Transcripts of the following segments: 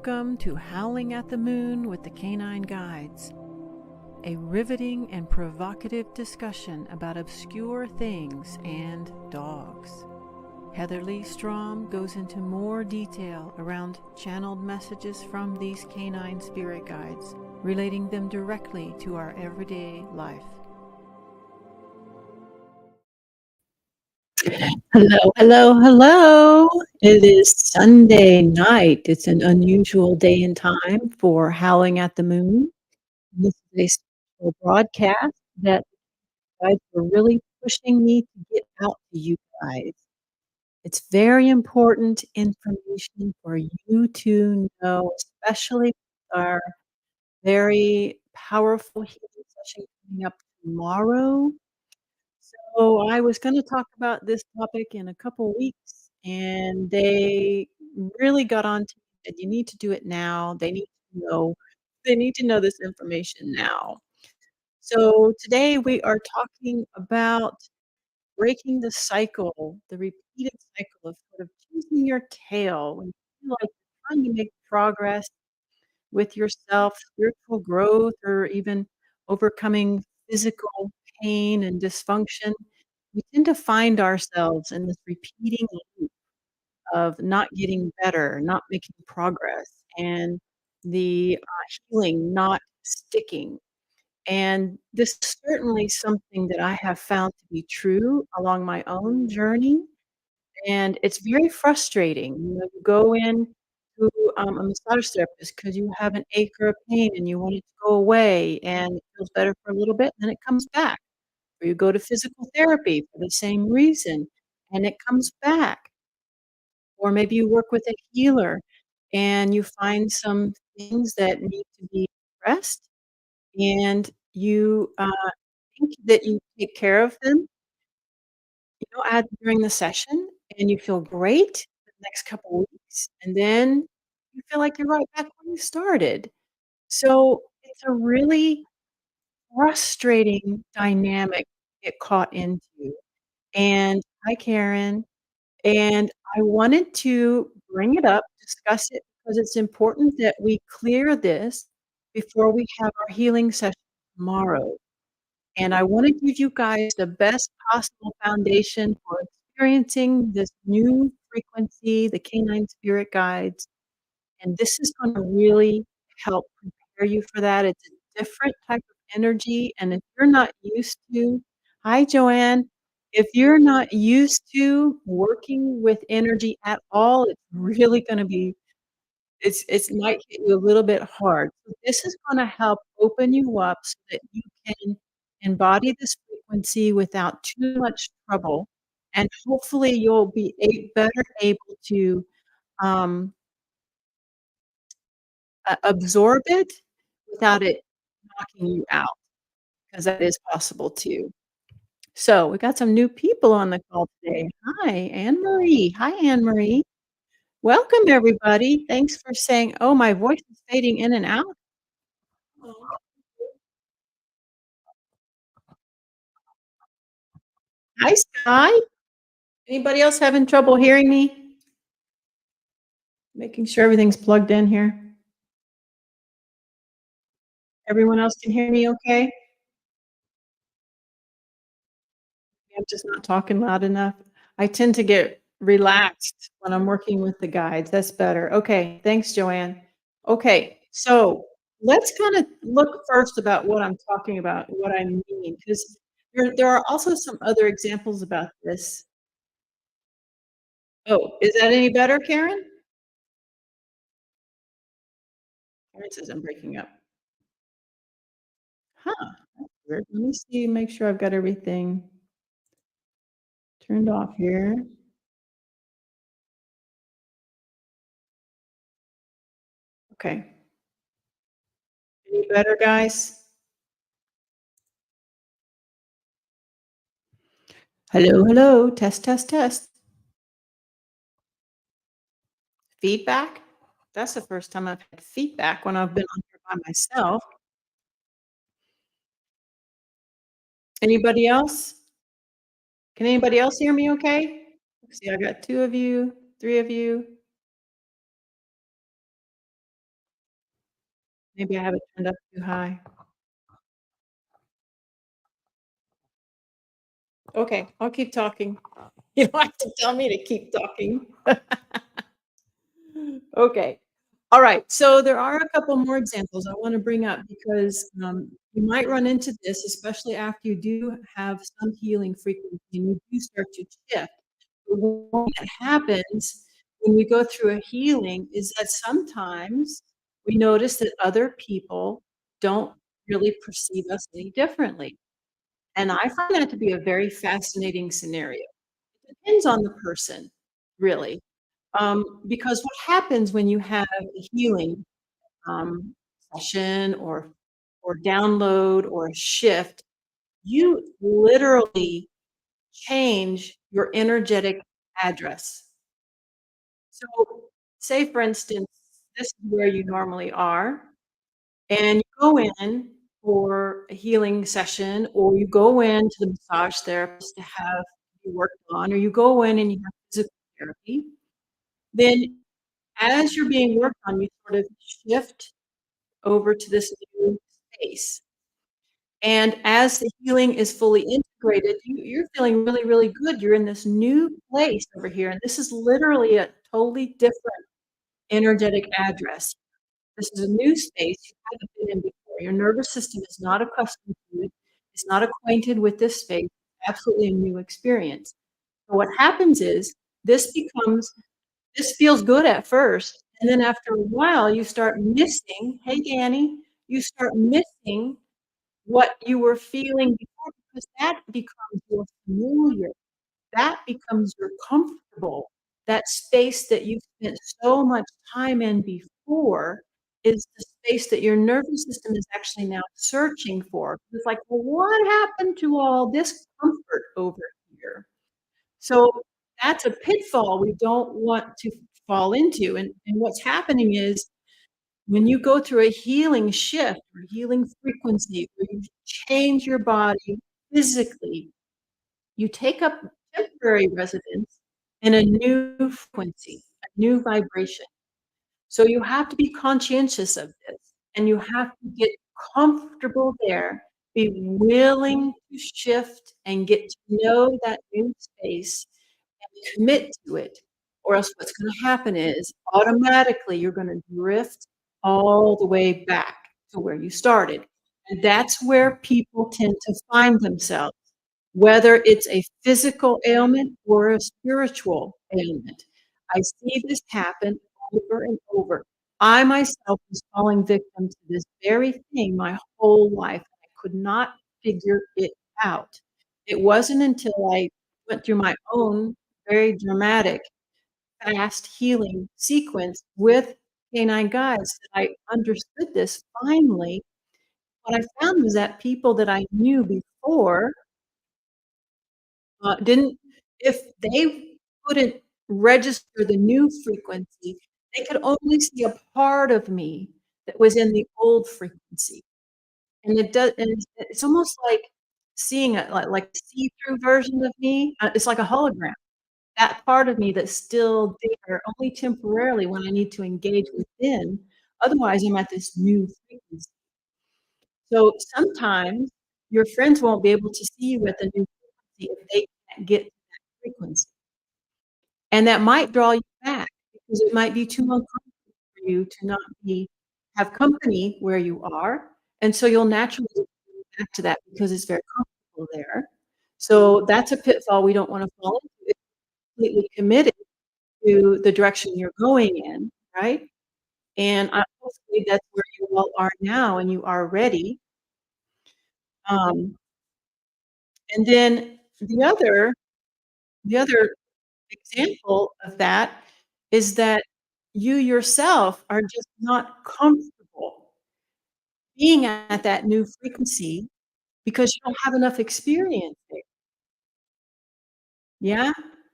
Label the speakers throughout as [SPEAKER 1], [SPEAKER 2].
[SPEAKER 1] Welcome to Howling at the Moon with the Canine Guides, a riveting and provocative discussion about obscure things and dogs. Heather Lee Strom goes into more detail around channeled messages from these canine spirit guides, relating them directly to our everyday life.
[SPEAKER 2] Hello, hello, hello. It is Sunday night. It's an unusual day and time for Howling at the Moon. This is a special broadcast that you guys were really pushing me to get out to you guys. It's very important information for you to know, especially with our very powerful healing session coming up tomorrow. So I was gonna talk about this topic in a couple weeks, and they really got on to me that you need to do it now. They need to know this information now. So today we are talking about breaking the cycle, the repeated cycle of sort of chasing your tail when you feel like you're trying to make progress with yourself, spiritual growth, or even overcoming physical pain and dysfunction. We tend to find ourselves in this repeating loop of not getting better, not making progress, and the healing not sticking. And this is certainly something that I have found to be true along my own journey, and it's very frustrating. You go in to a massage therapist because you have an ache or a pain and you want it to go away, and it feels better for a little bit, and then it comes back. Or you go to physical therapy for the same reason, and it comes back. Or maybe you work with a healer and you find some things that need to be addressed, and you think that you take care of them, during the session, and you feel great the next couple weeks, and then you feel like you're right back where you started. So it's a really frustrating dynamic to get caught into. And hi, Karen. And I wanted to bring it up, discuss it, because it's important that we clear this before we have our healing session tomorrow. And I want to give you guys the best possible foundation for experiencing this new frequency, the canine spirit guides. And this is going to really help prepare you for that. It's a different type of energy. And if you're not used to, hi, Joanne, if you're not used to working with energy at all, it's really going to be it's might hit you a little bit hard. So this is gonna help open you up so that you can embody this frequency without too much trouble, and hopefully you'll be better able to, um, absorb it without it knocking you out, because that is possible too. So, we got some new people on the call today. Hi, Anne Marie. Hi, Anne Marie. Welcome, everybody. Thanks for saying, "Oh, my voice is fading in and out." Hi, Sky. Anybody else having trouble hearing me? Making sure everything's plugged in here. Everyone else can hear me okay? I'm just not talking loud enough. I tend to get relaxed when I'm working with the guides. That's better. Okay, thanks, Joanne. Okay, so let's kind of look first about what I'm talking about, what I mean, because there are also some other examples about this. Oh, is that any better, Karen? Karen says I'm breaking up. Huh, that's weird. Let me see, make sure I've got everything turned off here. Okay. Any better, guys? Hello, hello. Test, test, test. Feedback? That's the first time I've had feedback when I've been on here by myself. Anybody else? Can anybody else hear me okay? Let's see, I got 2 of you, 3 of you. Maybe I have it turned up too high. Okay, I'll keep talking. You don't have to tell me to keep talking. Okay. All right. So there are a couple more examples I want to bring up because you might run into this, especially after you do have some healing frequency and you do start to shift. But what happens when we go through a healing is that sometimes we notice that other people don't really perceive us any differently. And I find that to be a very fascinating scenario. It depends on the person, really. Because what happens when you have a healing um, session or download or a shift, you literally change your energetic address. So, say for instance, this is where you normally are, and you go in for a healing session, or you go in to the massage therapist to have you worked on, or you go in and you have physical therapy. Then as you're being worked on, you sort of shift over to this new space. And as the healing is fully integrated, you're feeling really, really good. You're in this new place over here, and this is literally a totally different energetic address. This is a new space you haven't been in before. Your nervous system is not accustomed to it. It's not acquainted with this space. Absolutely a new experience. So what happens is this becomes this feels good at first, and then after a while, you start missing hey, Danny, you start missing what you were feeling before because that becomes your familiar, that becomes your comfortable. That space that you've spent so much time in before is the space that your nervous system is actually now searching for. It's like, "Well, what happened to all this comfort over here?" So that's a pitfall we don't want to fall into. And what's happening is when you go through a healing shift or healing frequency, where you change your body physically, you take up temporary residence in a new frequency, a new vibration. So you have to be conscientious of this and you have to get comfortable there, be willing to shift and get to know that new space commit to it, or else what's gonna happen is automatically you're gonna drift all the way back to where you started, and that's where people tend to find themselves, whether it's a physical ailment or a spiritual ailment. I see this happen over and over. I myself was falling victim to this very thing my whole life. I could not figure it out. It wasn't until I went through my own very dramatic, fast healing sequence with canine guides that I understood this finally. What I found was that people that I knew before, didn't if they couldn't register the new frequency, they could only see a part of me that was in the old frequency. And it's almost like seeing a like a see-through version of me, it's like a hologram. That part of me that's still there only temporarily when I need to engage within, otherwise I'm at this new frequency. So sometimes your friends won't be able to see you at the new frequency if they can't get to that frequency, and that might draw you back because it might be too uncomfortable for you to not be have company where you are, and so you'll naturally go back to that because it's very comfortable there. So that's a pitfall we don't wanna fall into if you're completely committed to the direction you're going in, right? And hopefully that's where you all are now and you are ready. Um, and then the other example of that is that you yourself are just not comfortable being at that new frequency because you don't have enough experience there. Yeah?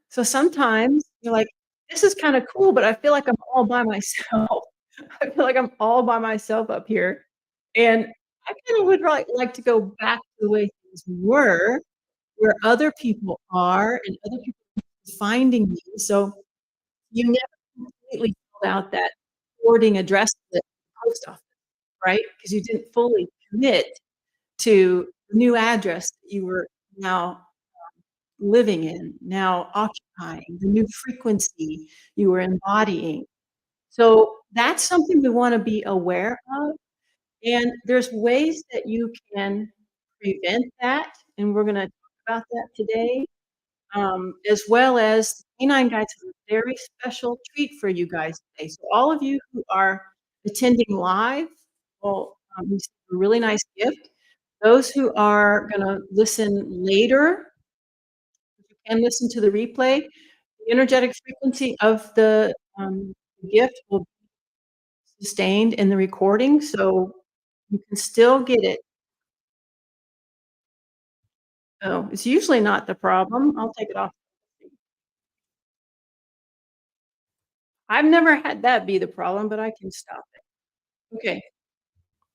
[SPEAKER 2] So sometimes you're like, "This is kinda cool, but I feel like I'm all by myself." I feel like I'm all by myself up here, and I kinda would like to go back to the way things were, where other people are and other people finding me, so you never completely filled out that forwarding address to the post office, right? Because you didn't fully commit to the new address that you were now living in, now occupying, the new frequency you were embodying. So that's something we wanna be aware of, and there's ways that you can prevent that, and we're gonna talk about that today, as well as Canine Guides has a very special treat for you guys today. So all of you who are attending live will, receive a really nice gift. Those who are gonna listen later, you can listen to the replay. The energetic frequency of the, gift will be sustained in the recording, so you can still get it. Oh, it's usually not the problem. I'll take it off. I've never had that be the problem, but I can stop it. Okay,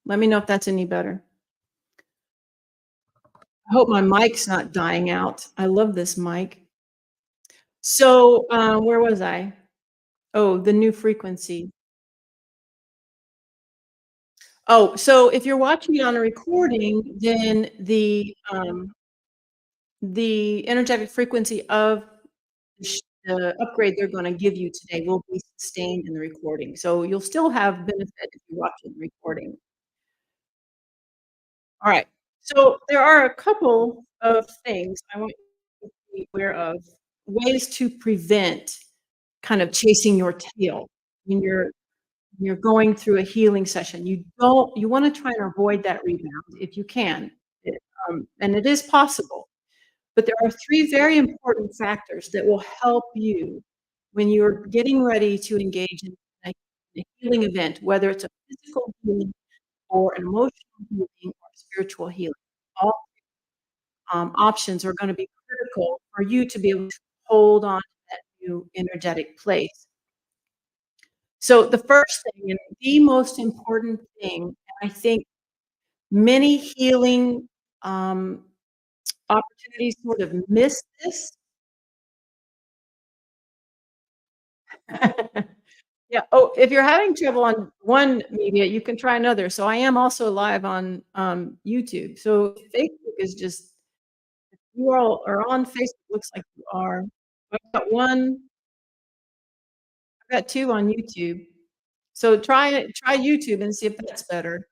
[SPEAKER 2] let me know if that's any better. I hope my mic's not dying out. I love this mic. So, where was I? Oh, the new frequency. Oh, so if you're watching it on a recording, then the energetic frequency of the upgrade they're gonna give you today will be sustained in the recording. So you'll still have benefit if you watch the recording. Alright. So there are a couple of things I want you to be aware of, ways to prevent kind of chasing your tail when you're going through a healing session. You wanna try and avoid that rebound if you can. It, and it is possible. But there are 3 very important factors that will help you when you're getting ready to engage in a healing event, whether it's a physical healing or an emotional healing or spiritual healing. All, options are gonna be critical for you to be able to hold on to that new energetic place. So the first thing and the most important thing, and I think many healing, um, opportunities sort of miss this. Yeah. Oh, if you're having trouble on one media, you can try another. So I am also live on, YouTube. So Facebook is just you all are on Facebook, looks like you are. I've got 2 on YouTube. So try YouTube and see if that's better.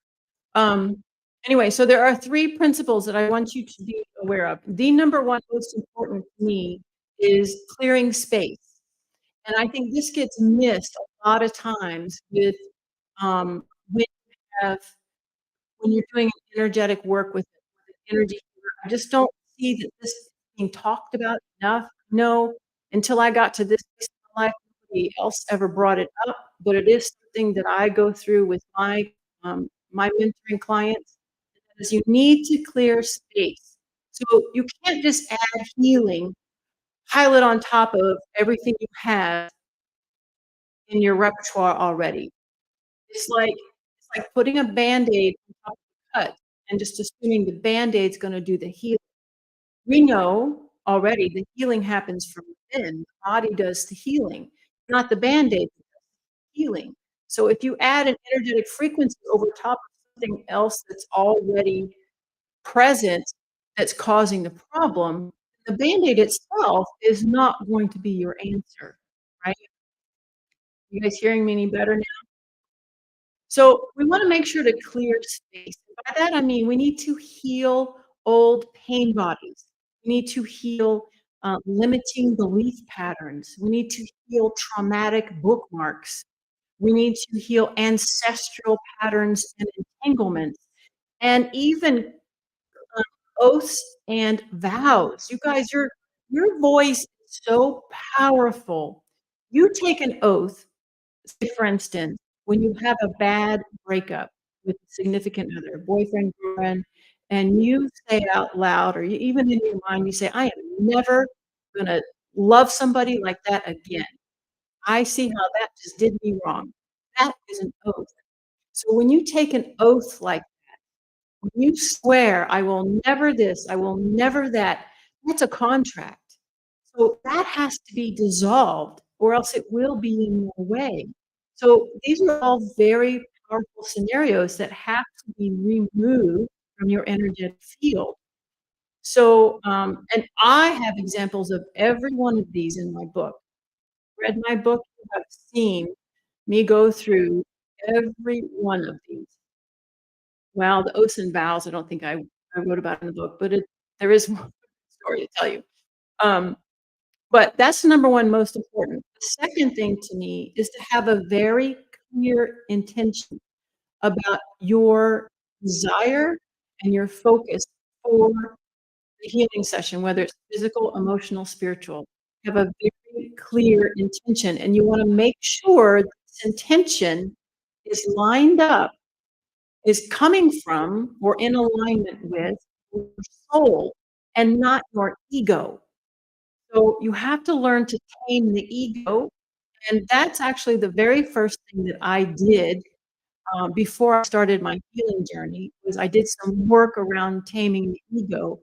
[SPEAKER 2] Um, anyway, so there are 3 principles that I want you to be aware of. The number 1 most important to me is clearing space. And I think this gets missed a lot of times with, when you have when you're doing energetic work with an energy healer. I just don't see that this is being talked about enough. No, until I got to this place in my life, nobody else ever brought it up, but it is something that I go through with my mentoring clients, is you need to clear space. So you can't just add healing, pile it on top of everything you have in your repertoire already. It's like putting a Band-Aid on top of the cut and just assuming the Band-Aid's gonna do the healing. We know already the healing happens from within. The body does the healing, not the Band-Aid that does the healing. So if you add an energetic frequency over top of something else that's already present that's causing the problem, the Band-Aid itself is not going to be your answer, right? You guys hearing me any better now? So we wanna make sure to clear space. By that, I mean, we need to heal old pain bodies. We need to heal, limiting belief patterns. We need to heal traumatic bookmarks. We need to heal ancestral patterns and entanglements, and even, oaths and vows. You guys, your voice is so powerful. You take an oath. Say, for instance, when you have a bad breakup with a significant other, boyfriend, girlfriend, and you say out loud, or you even in your mind, you say, "I am never gonna love somebody like that again. I see how that just did me wrong." That is an oath. So when you take an oath like when you swear, "I will never this, I will never that," that's a contract. So that has to be dissolved or else it will be in your way. So these are all very powerful scenarios that have to be removed from your energetic field. So, and I have examples of every one of these in my book. Read my book, you have seen me go through every one of these. Well, the oaths and vows, I don't think I wrote about in the book, but there is more story to tell you. Um, but that's the number one most important. The second thing to me is to have a very clear intention about your desire and your focus for the healing session, whether it's physical, emotional, spiritual. Have a very clear intention, and you wanna make sure this intention is lined up, is coming from or in alignment with your soul and not your ego. So you have to learn to tame the ego, and that's actually the very first thing that I did, before I started my healing journey, was I did some work around taming the ego.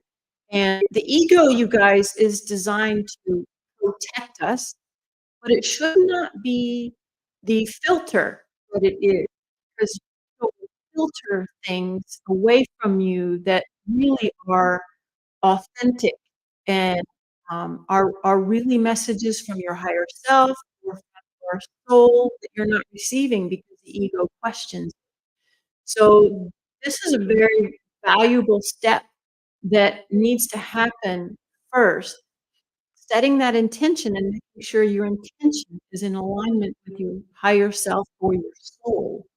[SPEAKER 2] And the ego, you guys, is designed to protect us, but it should not be the filter that it is, because you filter things away from you that really are authentic and, are really messages from your higher self or from your soul that you're not receiving because the ego questions. So this is a very valuable step that needs to happen first, setting that intention and making sure your intention is in alignment with your higher self or your soul.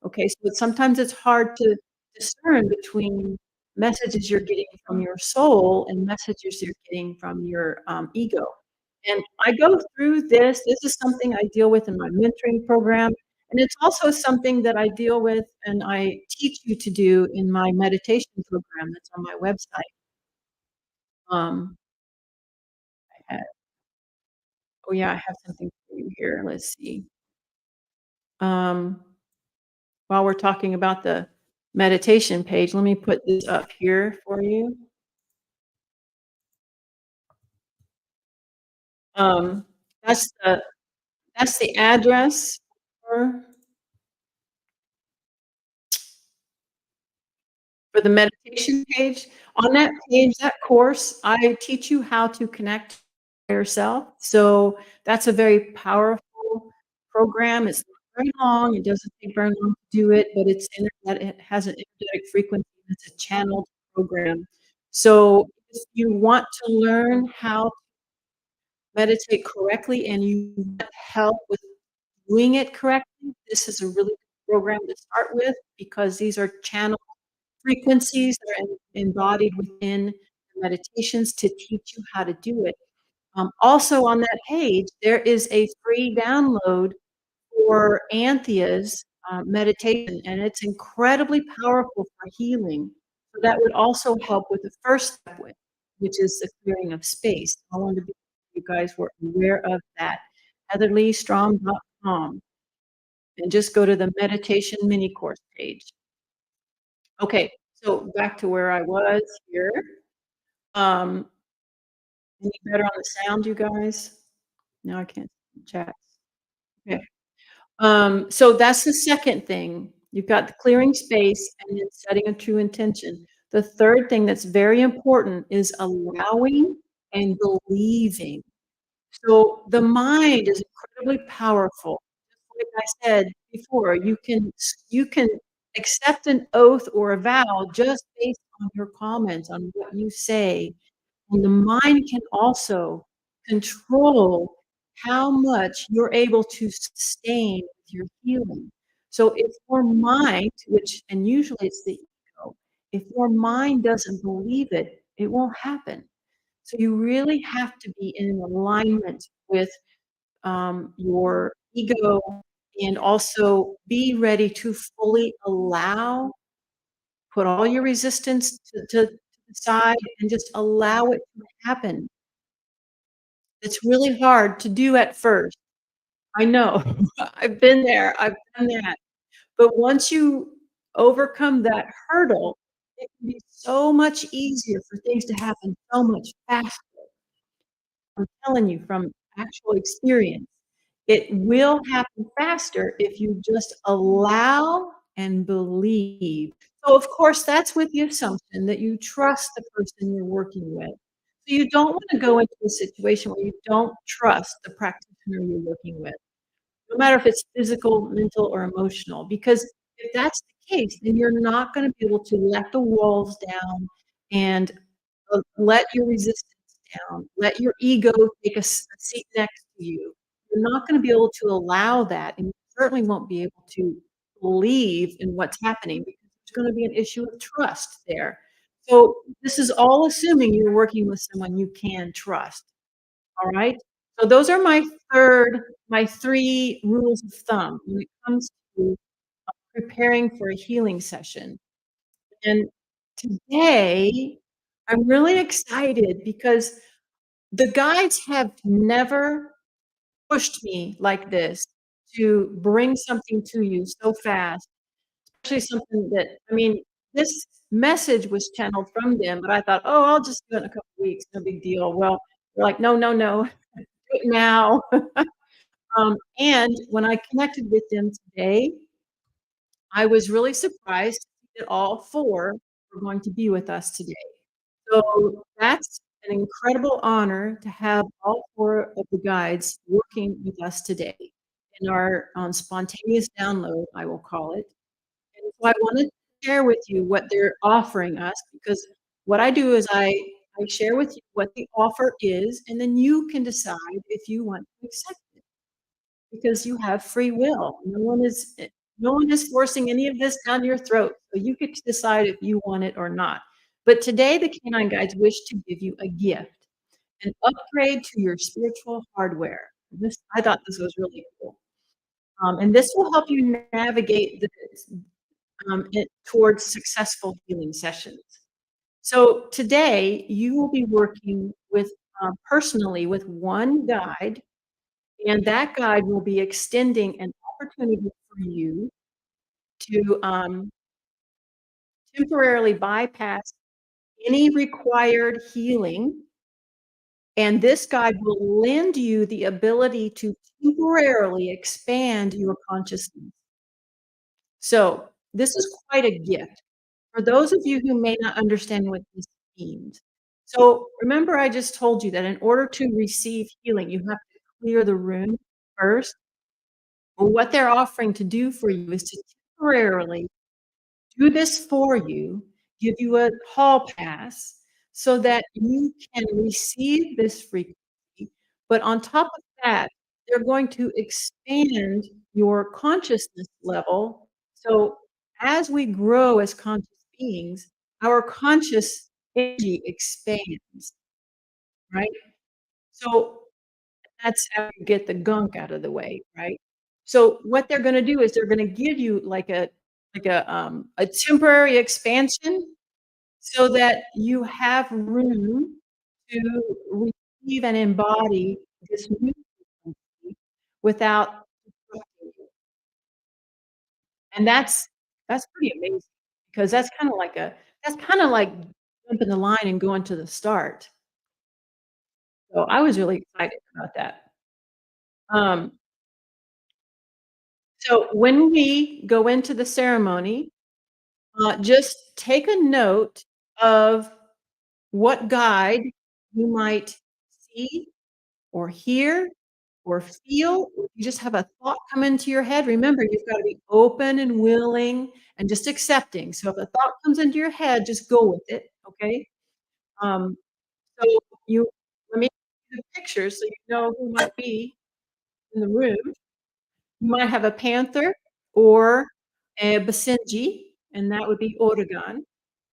[SPEAKER 2] Okay, so sometimes it's hard to discern between messages you're getting from your soul and messages you're getting from your ego. And I go through this. This is something I deal with in my mentoring program. And it's also something that I deal with and I teach you to do in my meditation program that's on my website. Um, I had Oh, yeah, I have something for you here. Let's see. Um, while we're talking about the meditation page, let me put this up here for you. Um, that's the address for the meditation page. On that page, that course, I teach you how to connect to yourself. So that's a very powerful program. It's not very long. It doesn't take very long to do it, but it has an energetic frequency. It's a channeled program. So if you want to learn how to meditate correctly and you want help with doing it correctly, this is a really good program to start with because these are channeled frequencies that are embodied within the meditations to teach you how to do it. Also on that page, there is a free download for Anthea's meditation, and it's incredibly powerful for healing. So that would also help with the first step, which is the clearing of space. I wanted to be you guys were aware of that. heatherleestrom.com, and just go to the meditation mini course page. Okay, so back to where I was here. Um, any better on the sound, you guys? Now I can't see the chat. Okay. So that's the second thing. You've got the clearing space and then setting a true intention. The third thing that's very important is allowing and believing. So the mind is incredibly powerful. Just like I said before, you can accept an oath or a vow just based on your comments, on what you say. And the mind can also control how much you're able to sustain with your healing. So if your mind, and usually it's the ego, if your mind doesn't believe it, it won't happen. So you really have to be in alignment with your ego and also be ready to fully allow, put all your resistance to the side and just allow it to happen. It's really hard to do at first. I know. I've been there. I've done that. But once you overcome that hurdle, it can be so much easier for things to happen so much faster. I'm telling you from actual experience. It will happen faster if you just allow and believe. So, of course, that's with the assumption that you trust the person you're working with. So you don't wanna go into a situation where you don't trust the practitioner you're working with, no matter if it's physical, mental, or emotional, because if that's the case, then you're not gonna be able to let the walls down and, let your resistance down, let your ego take a seat next to you. You're not gonna be able to allow that, and you certainly won't be able to believe in what's happening because there's gonna be an issue of trust there. So, this is all assuming you're working with someone you can trust. All right? So those are my 3 rules of thumb when it comes to preparing for a healing session. And today, I'm really excited because the guides have never pushed me like this to bring something to you so fast, especially something that I mean, this message was channeled from them, but I thought, "Oh, I'll just do it in a couple weeks, no big deal." Well, they're like, "No, no, no, do it now." And when I connected with them today, I was really surprised that all 4 were going to be with us today. So that's an incredible honor to have all 4 of the guides working with us today in our, spontaneous download, I will call it. And so I wanted to share with you what they're offering us because what I do is I share with you what the offer is, and then you can decide if you want to accept it. Because you have free will. No one is forcing any of this down your throat, so you get to decide if you want it or not. But today, the Canine Guides wish to give you a gift, an upgrade to your spiritual hardware. This I thought this was really cool. And this will help you navigate it towards successful healing sessions. So today, you will be working with personally with one guide and that guide will be extending an opportunity for you to, temporarily bypass any required healing, and this guide will lend you the ability to temporarily expand your consciousness. So, this is quite a gift for those of you who may not understand what this means. So, remember I just told you that in order to receive healing, you have to clear the room first? Well, what they're offering to do for you is to temporarily do this for you, give you a hall pass so that you can receive this frequency, but on top of that, they're going to expand your consciousness level. So as we grow as conscious beings, our conscious energy expands, right? So that's how you get the gunk out of the way, right? So what they're gonna do is they're gonna give you a temporary expansion so that you have room to receive and embody this new frequency without disrupting you. And that's pretty amazing because that's kinda like jumping the line and going to the start. So I was really excited about that. Um, so when we go into the ceremony, just take a note of what guide you might see or hear or feel. Or if you just have a thought come into your head, remember you've got to be open and willing and just accepting. So if a thought comes into your head, just go with it. Okay. Um, so you let me give you the picture so you know who might be in the room. You might have a panther or a basenji, and that would be Oregon.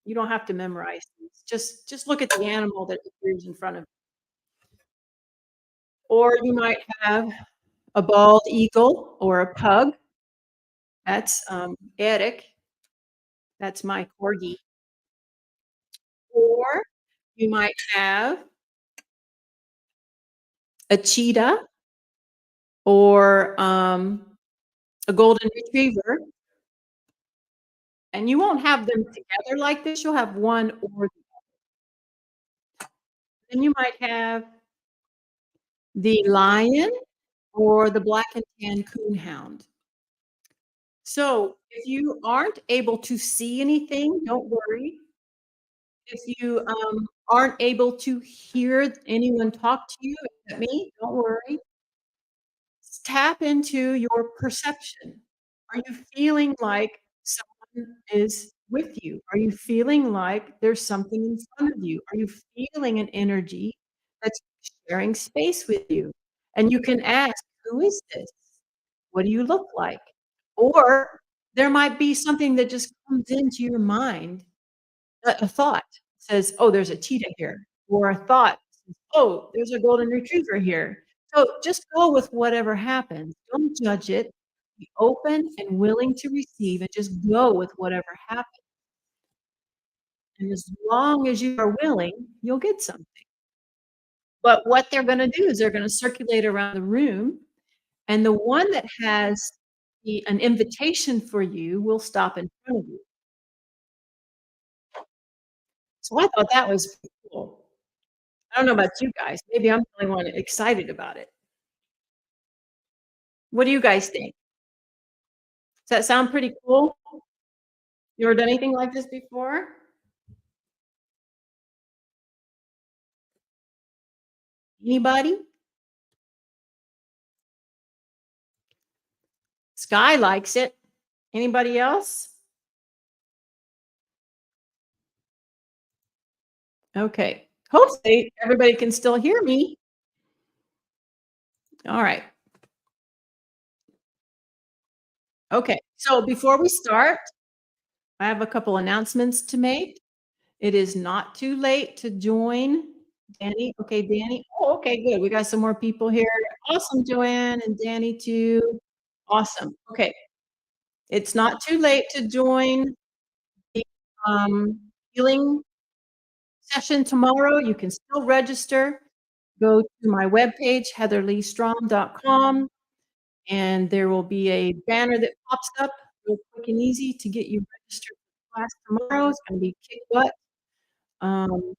[SPEAKER 2] You don't have to memorize these. Just look at the animal that appears in front of you. Or you might have a bald eagle or a pug. That's, Eric. That's my corgi. Or you might have a cheetah or, a golden retriever, and you won't have them together like this. You'll have one or then you might have the lion or the black and tan coonhound. So, if you aren't able to see anything, don't worry. If you, aren't able to hear anyone talk to you except me, don't worry. Tap into your perception. Are you feeling like someone is with you? Are you feeling like there's something in front of you? Are you feeling an energy that's sharing space with you? And you can ask, "Who is this? What do you look like?" Or there might be something that just comes into your mind, a thought says, "Oh, there's a cheetah here," or a thought says, "Oh, there's a golden retriever here." So just go with whatever happens. Don't judge it. Be open and willing to receive and just go with whatever happens. And as long as you are willing, you'll get something. But what they're gonna do is they're gonna circulate around the room, and the one that has an invitation for you will stop in front of you. So I thought that was pretty cool. I don't know about you guys. Maybe I'm the only one excited about it. What do you guys think? Does that sound pretty cool? You ever done anything like this before? Anybody? Sky likes it. Anybody else? Okay. Hopefully everybody can still hear me. All right. Okay. So before we start, I have a couple announcements to make. It is not too late to join. Danny, okay, Danny. Oh, okay, good. We got some more people here. Awesome, Joanne and Danny too. Awesome. Okay. It's not too late to join the healing session tomorrow. You can still register. Go to my webpage, heatherleestrom.com, and there will be a banner that pops up real quick and easy to get you registered for class tomorrow. It's gonna be kick butt. Um,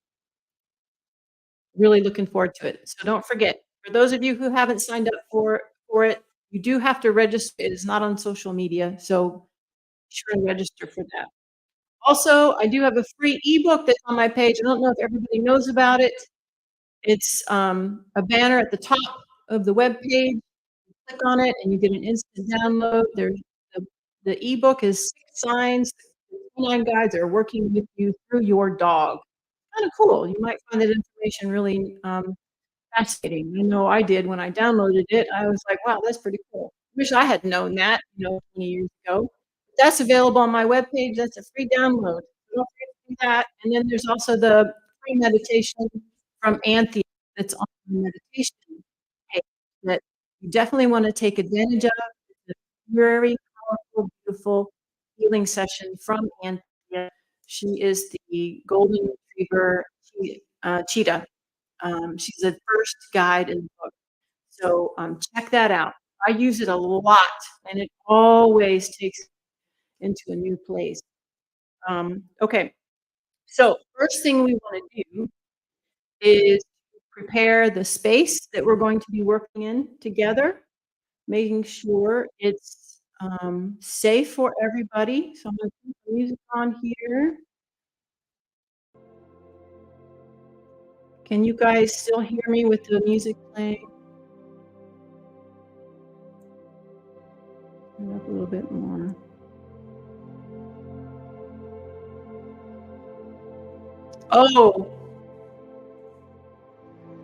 [SPEAKER 2] Really looking forward to it. So don't forget, for those of you who haven't signed up for it, you do have to register. It is not on social media, so be sure and register for that. Also, I do have a free ebook that's on my page. I don't know if everybody knows about it. It's, a banner at the top of the web page. Click on it, and you get an instant download. There's the ebook is 6 signs the canine guides are working with you through your dog. Kinda cool. You might find that information really, fascinating. I know I did when I downloaded it. I was like, "Wow, that's pretty cool." Wish I had known that, 20 years ago. That's available on my webpage. That's a free download. So don't forget to do that. And then there's also the free meditation from Anthea that's on the meditation page that you definitely wanna take advantage of. It's a very powerful, beautiful healing session from Anthea. She is the golden retriever cheetah. She's the first guide in the book. So, check that out. I use it a lot, and it always takes into a new place. Okay, so first thing we wanna do is prepare the space that we're going to be working in together, making sure it's, safe for everybody. So I'm gonna put the music on here. Can you guys still hear me with the music playing? Turn it up a little bit more. Oh,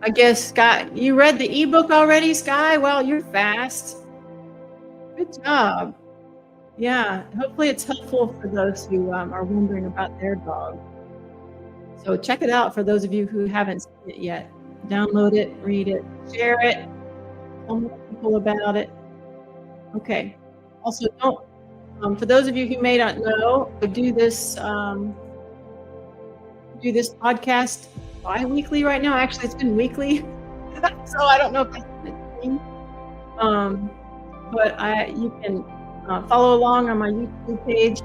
[SPEAKER 2] I guess Sky, you read the ebook already, Sky? Well, you're fast. Good job. Yeah, hopefully it's helpful for those who are wondering about their dog. So check it out for those of you who haven't seen it yet. Download it, read it, share it, tell more people about it. Okay. Also, don't for those of you who may not know, I do this podcast bi-weekly right now. Actually, it's been weekly, so I don't know if that's a thing. Um, but you can follow along on my YouTube page.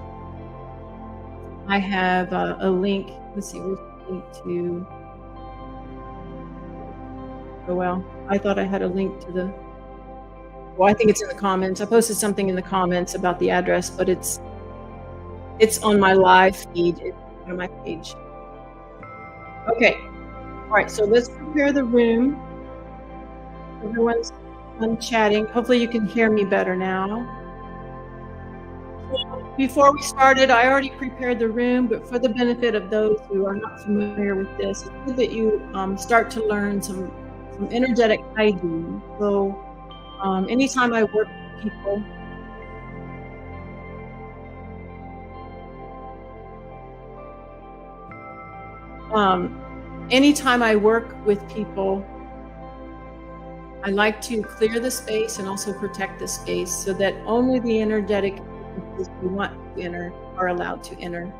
[SPEAKER 2] I have a link. Let's see, where's the link to? Oh well, I thought I had a link to the Well, I think it's in the comments. I posted something in the comments about the address, but it's on my live feed. It's on my page. Okay. All right. So let's prepare the room. Everyone's done chatting. Hopefully you can hear me better now. Before we started, I already prepared the room, but for the benefit of those who are not familiar with this, it's good that you start to learn some energetic hygiene. So anytime I work with people, I like to clear the space and also protect the space so that only the energetic frequencies we want to enter are allowed to enter.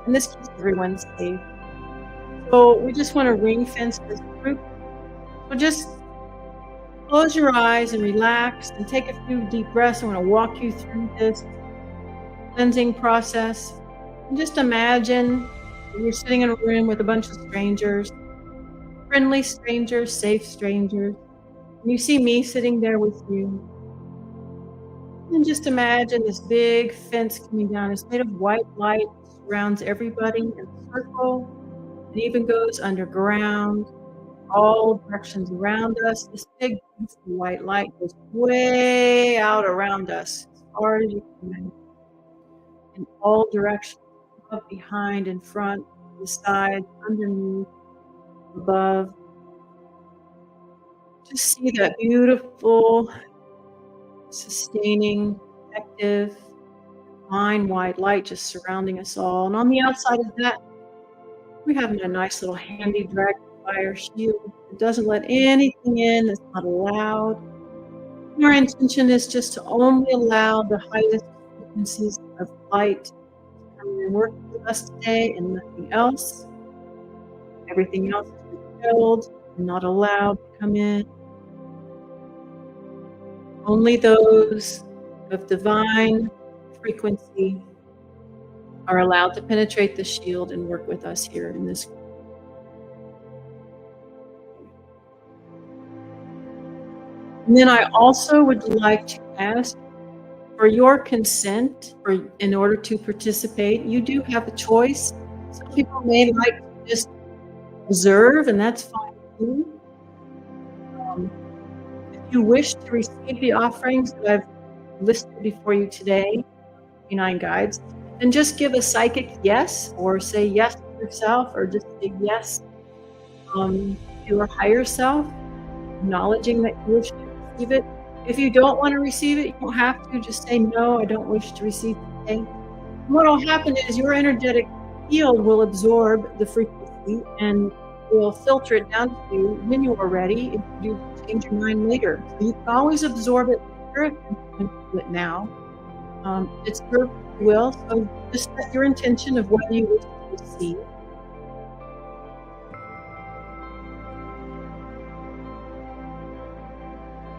[SPEAKER 2] And this keeps everyone safe. So we just want to ring fence this group. So just close your eyes and relax and take a few deep breaths. I want to walk you through this cleansing process. And just imagine you're sitting in a room with a bunch of strangers, friendly strangers, safe strangers. And you see me sitting there with you. And just imagine this big fence coming down. It's made of white light, surrounds everybody in a circle. It even goes underground, all directions around us. This big, beautiful white light goes way out around us, as far as you can imagine, in all directions, up, behind, in front, the sides, underneath, above. Just see that beautiful, sustaining, protective, fine white light just surrounding us all. And on the outside of that, we have a nice little handy dragon fire shield. It doesn't let anything in that's not allowed. Our intention is just to only allow the highest frequencies of light to come in and work with us today and nothing else. Everything else is withheld and not allowed to come in. Only those of divine frequency are allowed to penetrate the shield and work with us here in this. And then I also would like to ask for your consent in order to participate. You do have a choice. Some people may like to just observe, and that's fine too. If you wish to receive the offerings that I've listed before you today, 9 guides, then just give a psychic yes, or say yes to yourself, or just say yes to your higher self, acknowledging that you wish to receive it. If you don't want to receive it, you don't have to. Just say, no, I don't wish to receive it today. What will happen is your energetic field will absorb the frequency and will filter it down to you when you are ready. If you do change your mind later, so you can always absorb it later and do it now. It's your will, so just set your intention of what you wish to receive.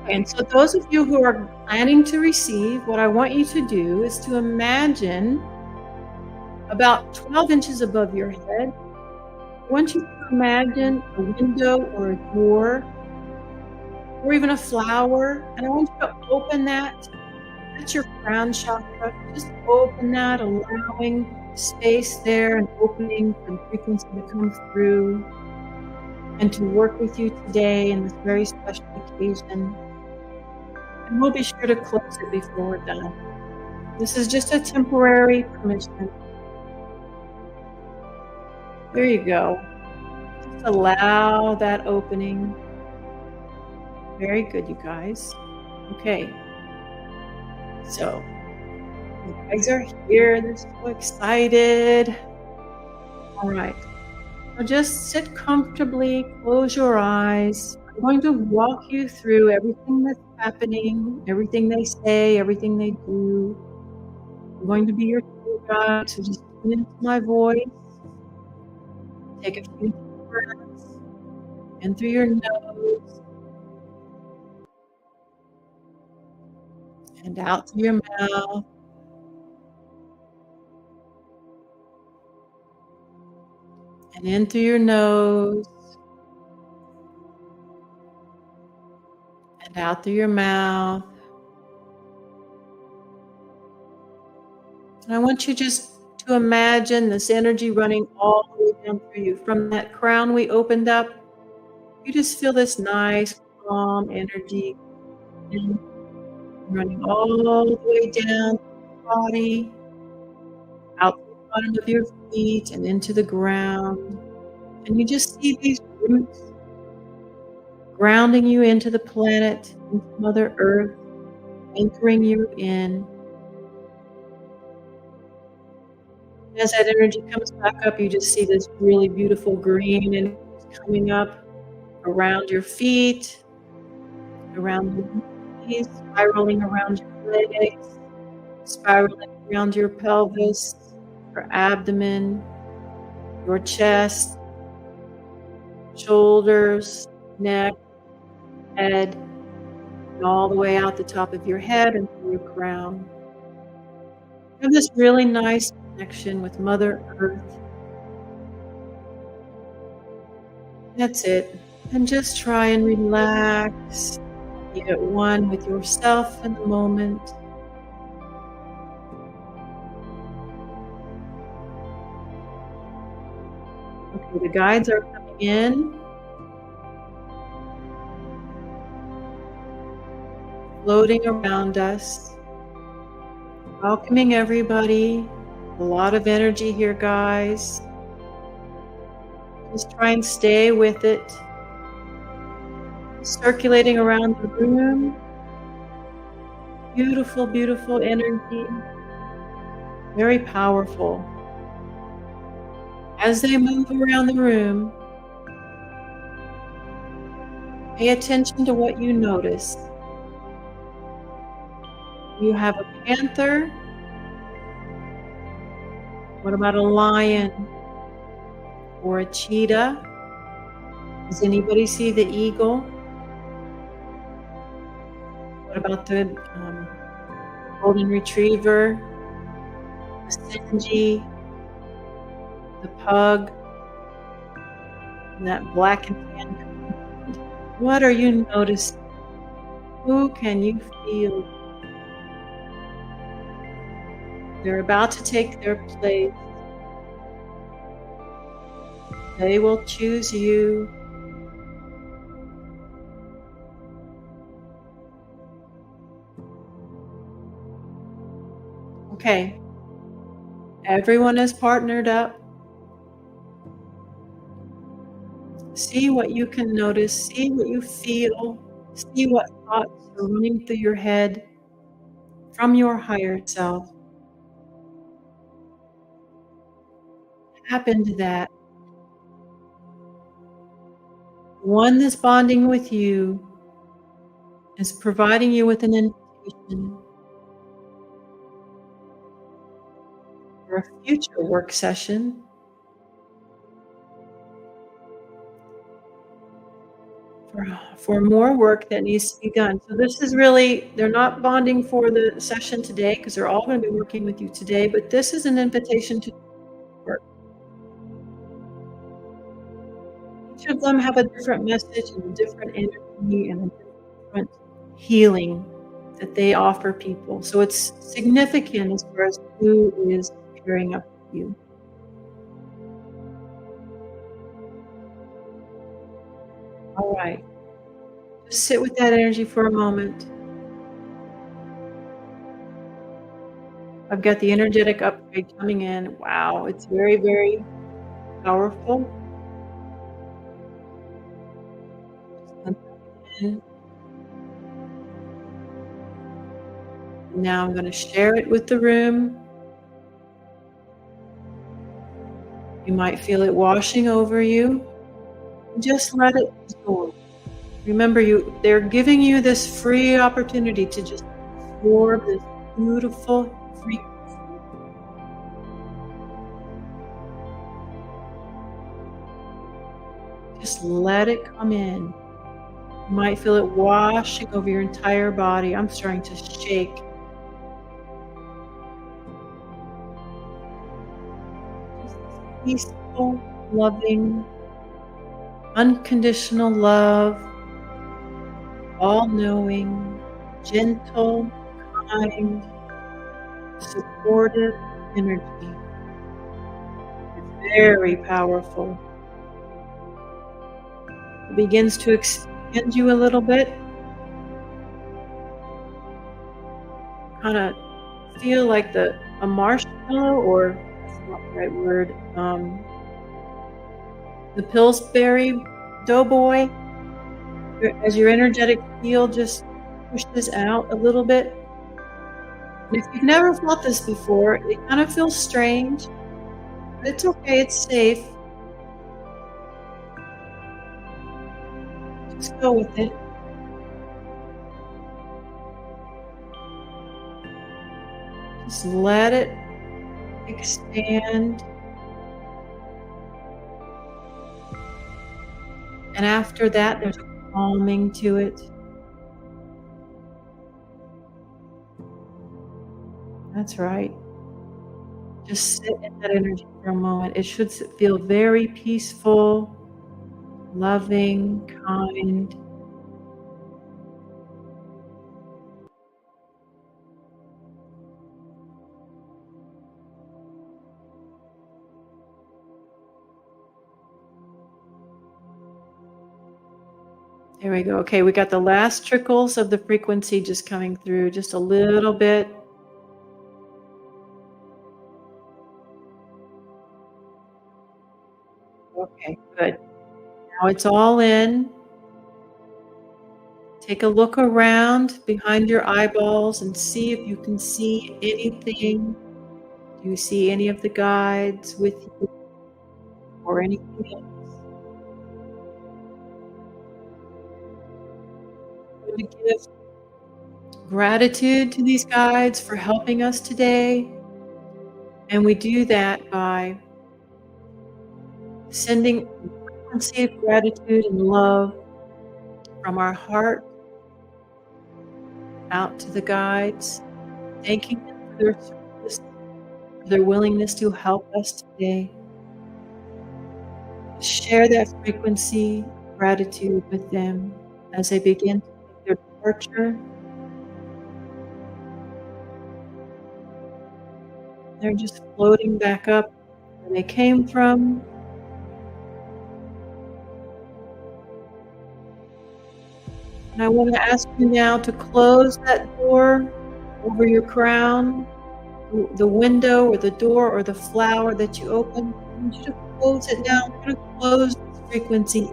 [SPEAKER 2] And so those of you who are planning to receive, what I want you to do is to imagine about 12 inches above your head. I want you to imagine a window or a door or even a flower, and I want you to open that. That's your crown chakra. Just open that, allowing space there and opening for the frequency to come through and to work with you today in this very special occasion. And we'll be sure to close it before we're done. This is just a temporary permission. There you go. Just allow that opening. Very good, you guys. Okay. So, you guys are here. They're so excited. All right. Now just sit comfortably. Close your eyes. I'm going to walk you through everything that's happening, everything they say, everything they do. I'm going to be your tour guide, so just tune into my voice. Take a few deep breaths in through your nose and out through your mouth. And in through your nose and out through your mouth. And I want you just to imagine this energy running all the way down through you. From that crown we opened up, you just feel this nice, calm energy and running all the way down the body, out the bottom of your feet and into the ground. And you just see these roots grounding you into the planet, into Mother Earth, anchoring you in. As that energy comes back up, you just see this really beautiful green and coming up around your feet, around your knees, spiraling around your legs, spiraling around your pelvis, your abdomen, your chest, shoulders, neck, head, and all the way out the top of your head and through your crown. You have this really nice connection with Mother Earth. That's it. And just try and relax. Be at one with yourself in the moment. Okay, the guides are coming in, floating around us, welcoming everybody. A lot of energy here, guys. Just try and stay with it. Circulating around the room. Beautiful, beautiful energy. Very powerful. As they move around the room, pay attention to what you notice. You have a panther. What about a lion or a cheetah? Does anybody see the eagle? What about the golden retriever, the Sinji, the pug, and that black and tan? What are you noticing? Who can you feel? They're about to take their place. They will choose you. Okay. Everyone is partnered up. See what you can notice. See what you feel. See what thoughts are running through your head from your higher self. Tap into that. One that's bonding with you is providing you with an invitation for a future work session. For more work that needs to be done. So this is really, they're not bonding for the session today because they're all going to be working with you today, but this is an invitation to work. Each of them have a different message and a different energy and a different healing that they offer people. So it's significant as far as who is pairing up with you. All right. Just sit with that energy for a moment. I've got the energetic upgrade coming in. Wow, it's very, very powerful. Now I'm going to share it with the room. You might feel it washing over you. Just let it absorb. Remember, they're giving you this free opportunity to just absorb this beautiful frequency. Just let it come in. You might feel it washing over your entire body. I'm starting to shake. Just this peaceful, loving, unconditional love, all-knowing, gentle, kind, supportive, energy. It's very powerful. It begins to expand you a little bit. Kind of feel like a marshmallow, or that's not the right word. The Pillsbury Doughboy. As your energetic field just pushes out a little bit. And if you've never felt this before, it kind of feels strange, but it's okay. It's safe. Just go with it. Just let it expand. And after that, there's a calming to it. That's right. Just sit in that energy for a moment. It should feel very peaceful, loving, kind. There we go. Okay, we got the last trickles of the frequency just coming through, just a little bit. Okay, good. Now it's all in. Take a look around behind your eyeballs and see if you can see anything. Do you see any of the guides with you or anything else? I'm going to give gratitude to these guides for helping us today. And we do that by sending a frequency of gratitude and love from our heart out to the guides, thanking them for their service, for their willingness to help us today. Share that frequency of gratitude with them as they begin to make their departure. They're just floating back up where they came from. And I want to ask you now to close that door over your crown, the window or the door or the flower that you open. I want you to close it now. I'm going to close this frequency.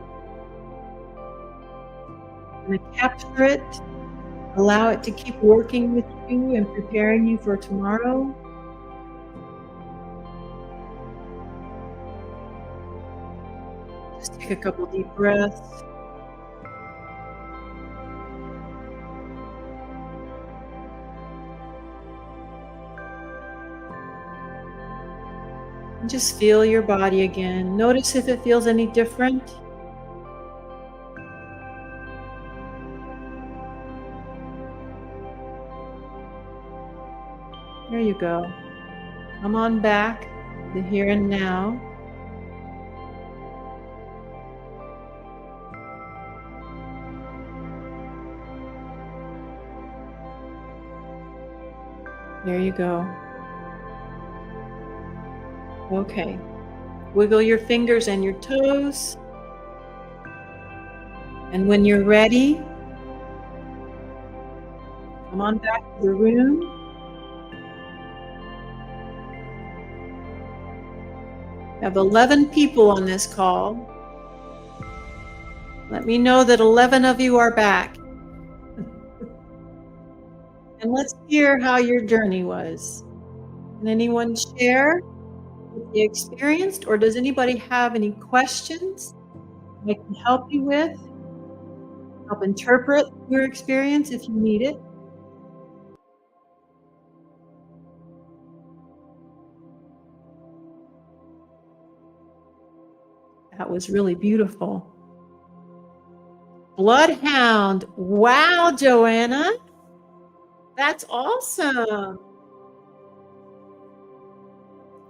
[SPEAKER 2] I'm going to capture it, allow it to keep working with you and preparing you for tomorrow. Just take a couple deep breaths. And just feel your body again. Notice if it feels any different. There you go. Come on back to the here and now. There you go. Okay. Wiggle your fingers and your toes. And when you're ready, come on back to the room. I have 11 people on this call. Let me know that 11 of you are back. And let's hear how your journey was. Can anyone share what they experienced, or does anybody have any questions I can help you with? Help interpret your experience if you need it. That was really beautiful. Bloodhound. Wow, Joanna. That's awesome.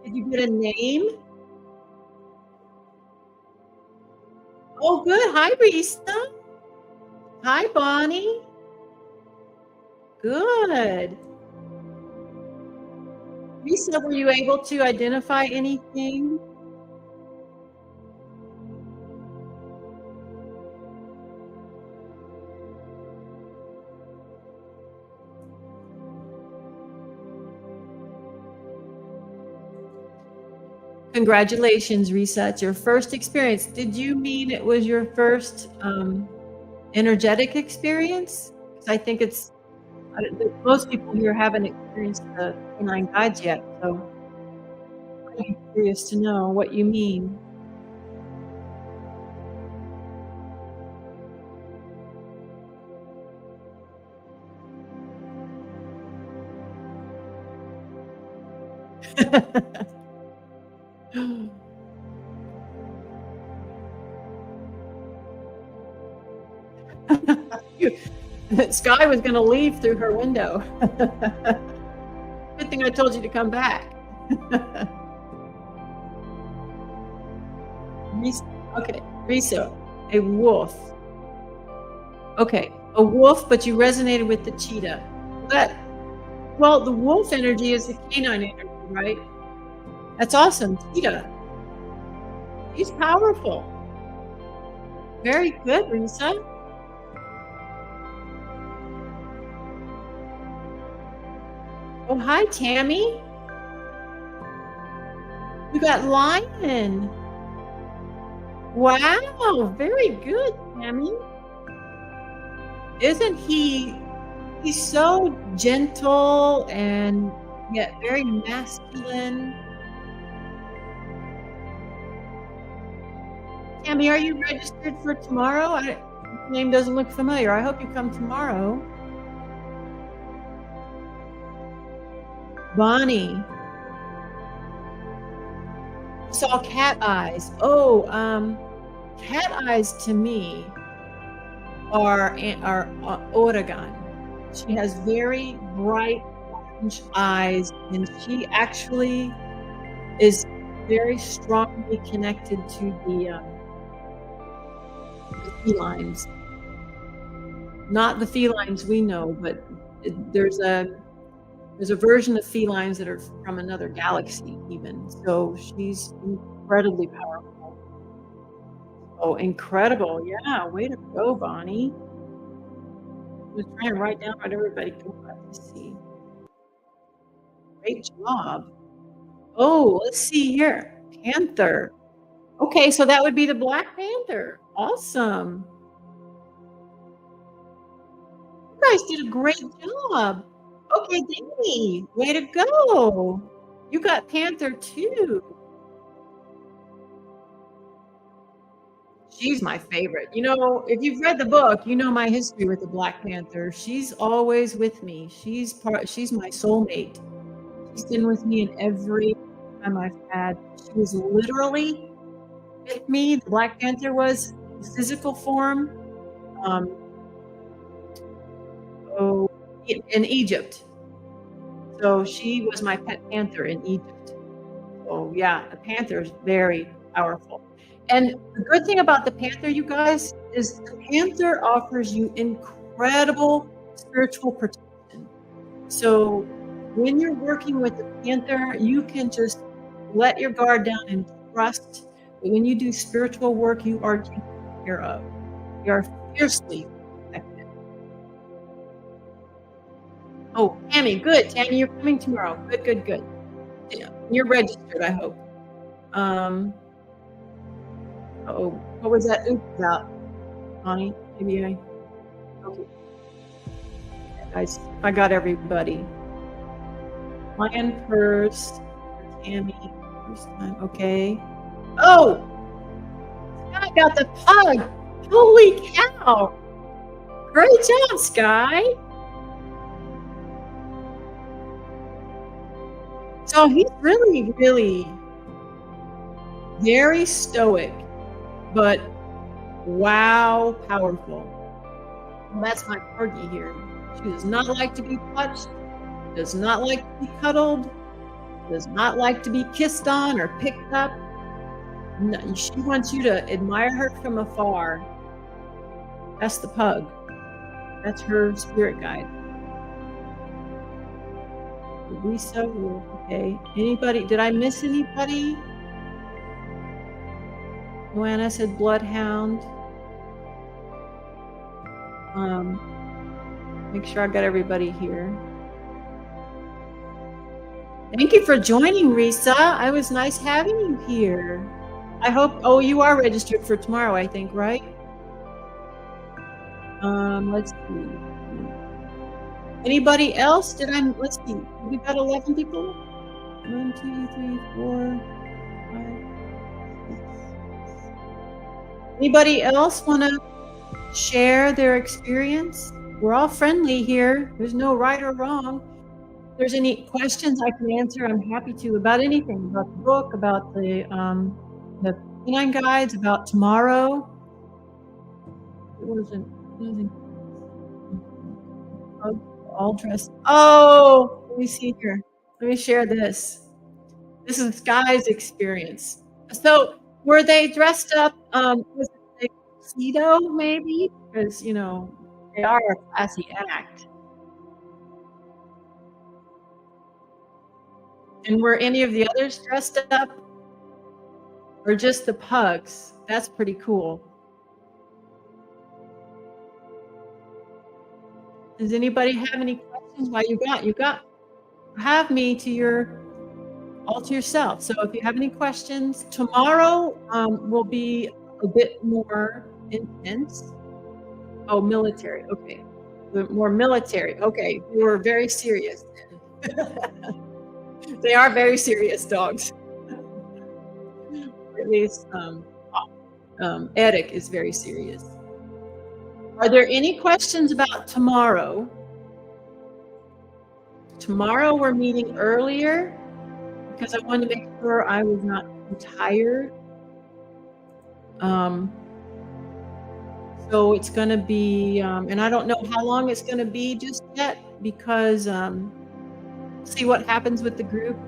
[SPEAKER 2] Did you get a name? Oh, good. Hi, Risa. Hi, Bonnie. Good. Lisa, were you able to identify anything? Congratulations, Risa. It's your first experience. Did you mean it was your first energetic experience? 'Cause I think most people here haven't experienced the canine guides yet, so I'm curious to know what you mean. Sky was going to leave through her window. Good thing I told you to come back. Okay, Risa, a wolf. Okay, a wolf, but you resonated with the cheetah. Well, the wolf energy is the canine energy, right? That's awesome. Cheetah. He's powerful. Very good, Risa. Oh, hi, Tammy. You got lion. Wow, very good, Tammy. Isn't he's so gentle and yet very masculine. Tammy, are you registered for tomorrow? Your name doesn't look familiar. I hope you come tomorrow. Bonnie. Saw cat eyes. Oh, cat eyes to me are Oregon. She has very bright orange eyes, and she actually is very strongly connected to the felines. Not the felines we know, but there's a version of felines that are from another galaxy even. So she's incredibly powerful. Oh, incredible. Yeah, way to go, Bonnie. I was trying to write down what everybody got to see. Great job. Oh, let's see here. Panther. Okay, so that would be the Black Panther. Awesome. You guys did a great job. Okay, Danny, way to go. You got Panther too. She's my favorite. You know, if you've read the book, you know my history with the Black Panther. She's always with me. She's my soulmate. She's been with me in every time I've had. She was literally with me. The Black Panther was physical form. In Egypt. So she was my pet panther in Egypt. So yeah, the panther is very powerful. And the good thing about the panther, you guys, is the panther offers you incredible spiritual protection. So when you're working with the panther, you can just let your guard down and trust that when you do spiritual work, you are taken care of. You are fiercely protected. Oh, Tammy, good. Tammy, you're coming tomorrow. Good, good, good. Yeah, you're registered, I hope. Oh, what was that oops about, Connie? Maybe okay. Guys, I got everybody. Lion purse for Tammy. First time, okay. Oh, I got the pug. Holy cow! Great job, Sky. So he's really, really very stoic, but wow, powerful. Well, that's my corgi here. She does not like to be touched, does not like to be cuddled, does not like to be kissed on or picked up. No, she wants you to admire her from afar. That's the pug. That's her spirit guide. Lisa, okay. Anybody? Did I miss anybody? Joanna said bloodhound. Make sure I got everybody here. Thank you for joining, Risa. It was nice having you here. I hope, oh, you are registered for tomorrow, I think, right? Let's see. Anybody else? Let's see. We got 11 people? 1, 2, 3, 4, 5, 6. Anybody else want to share their experience? We're all friendly here. There's no right or wrong. If there's any questions I can answer, I'm happy to, about anything, about the book, about the canine guides, about tomorrow. It wasn't all dressed. Oh, let me see here. Let me share this. This is Sky's experience. So were they dressed up? Was it a tuxedo maybe? Because they are a classy act. And were any of the others dressed up? Or just the pugs? That's pretty cool. Does anybody have any questions? Well, you have me all to yourself. So if you have any questions, tomorrow will be a bit more intense. Oh, military. Okay. More military. Okay. We were very serious. They are very serious dogs. At least Eric is very serious. Are there any questions about tomorrow? Tomorrow we're meeting earlier because I wanted to make sure I was not too tired. So it's going to be, and I don't know how long it's going to be just yet because see what happens with the group.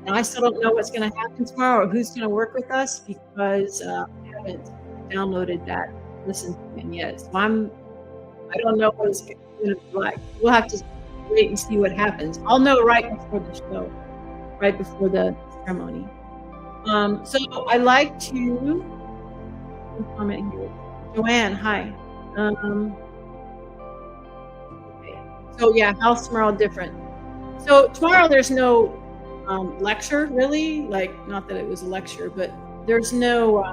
[SPEAKER 2] And I still don't know what's going to happen tomorrow or who's going to work with us because I haven't downloaded that listen plan yet. So I don't know what it's going to be like. We'll have to wait and see what happens. I'll know right before the show, right before the ceremony. So I like to comment here. Joanne, hi. Okay. So yeah, house tomorrow different. So tomorrow there's no lecture really, like not that it was a lecture, but there's no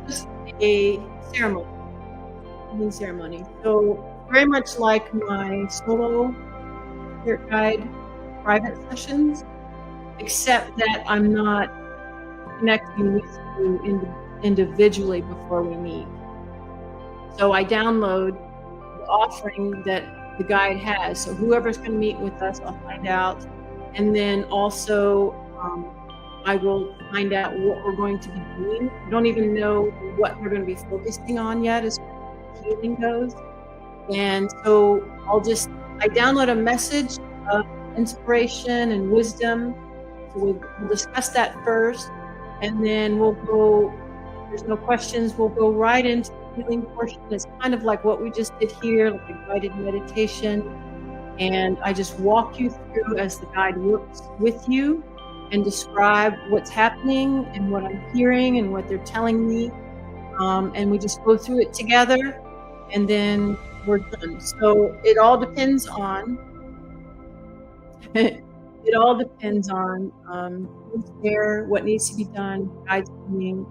[SPEAKER 2] just a ceremony. So very much like my solo spirit guide private sessions, except that I'm not connecting with you individually before we meet. So I download the offering that the guide has. So whoever's going to meet with us, I'll find out. And then also I will find out what we're going to be doing. I don't even know what we're going to be focusing on yet as far as healing goes. And so I download a message of inspiration and wisdom. So we'll discuss that first. And then we'll go, if there's no questions, we'll go right into the healing portion. It's kind of like what we just did here, like a guided meditation. And I just walk you through as the guide works with you and describe what's happening and what I'm hearing and what they're telling me. And we just go through it together and then we're done. So it all depends on who's there, what needs to be done, guides coming,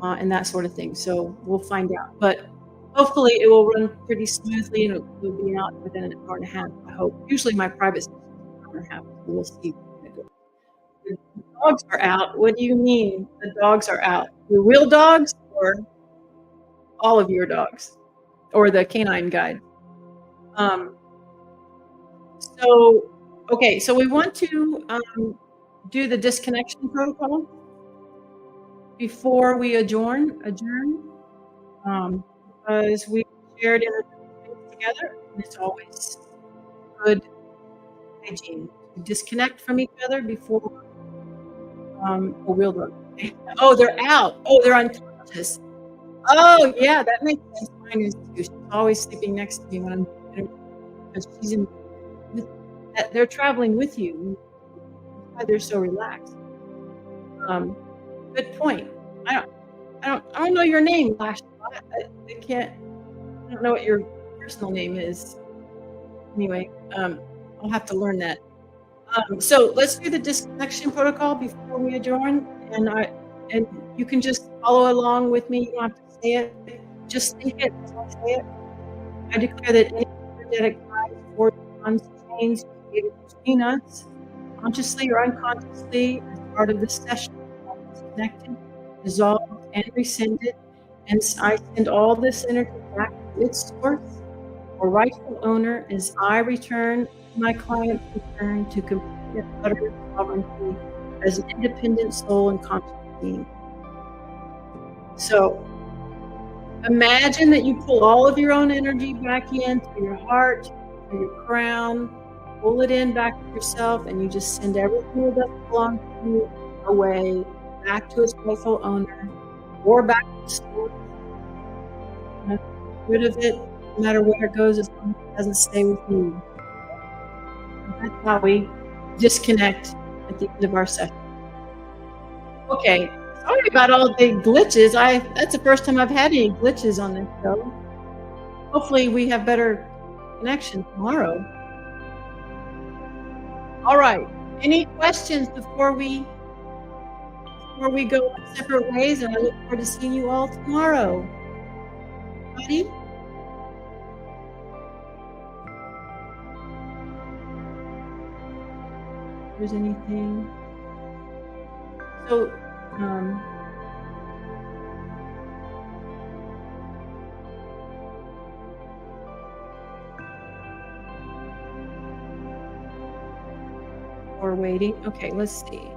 [SPEAKER 2] and that sort of thing. So we'll find out. But hopefully it will run pretty smoothly and it will be out within an hour and a half, I hope. Usually my private session is an hour and a half, so we'll see. The dogs are out. What do you mean the dogs are out? The real dogs or all of your dogs? Or the canine guide? So we want to do the disconnection protocol before we adjourn. Because we shared in the space together, and it's always good hygiene to disconnect from each other before a real dog. Oh, they're out. Oh, they're unconscious. Oh, yeah, that makes sense. Mine is too. She's always sleeping next to me when I'm because they're traveling with you. why they're so relaxed. Um, Good point. I don't know your name, Lashlot. I can't. I don't know what your personal name is. Anyway, I'll have to learn that. So let's do the disconnection protocol before we adjourn, and you can just follow along with me. You don't have to say it. Just think it as I say it. I declare that any energetic ties, forces, bonds, chains created between us, consciously or unconsciously, as part of this session, are disconnected, dissolved, and rescinded. And I send all this energy back to its source or rightful owner as I return, my clients return to complete and utter sovereignty as an independent soul and conscious being. So imagine that you pull all of your own energy back in through your heart, through your crown, pull it in back to yourself, and you just send everything that doesn't belong to you away, back to its rightful owner, or back to the source. Get rid of it, no matter where it goes, as long as it doesn't stay with you. And that's how we disconnect at the end of our session. Okay, sorry about all the glitches. That's the first time I've had any glitches on this show. Hopefully we have better connection tomorrow. All right. Any questions before we go our separate ways? And I look forward to seeing you all tomorrow. Buddy? If there's anything. So, we're waiting. Okay, let's see.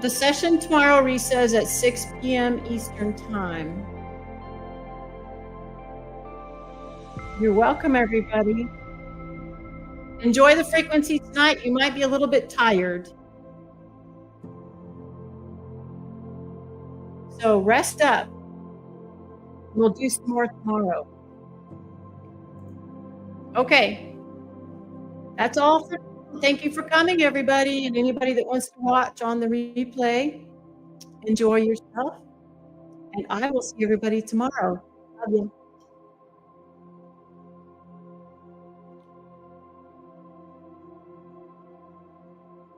[SPEAKER 2] The session tomorrow resets at 6 p.m. Eastern Time. You're welcome, everybody. Enjoy the frequency tonight. You might be a little bit tired. So rest up. We'll do some more tomorrow. Okay. That's all. Thank you for coming, everybody. And anybody that wants to watch on the replay, enjoy yourself. And I will see everybody tomorrow. Love you.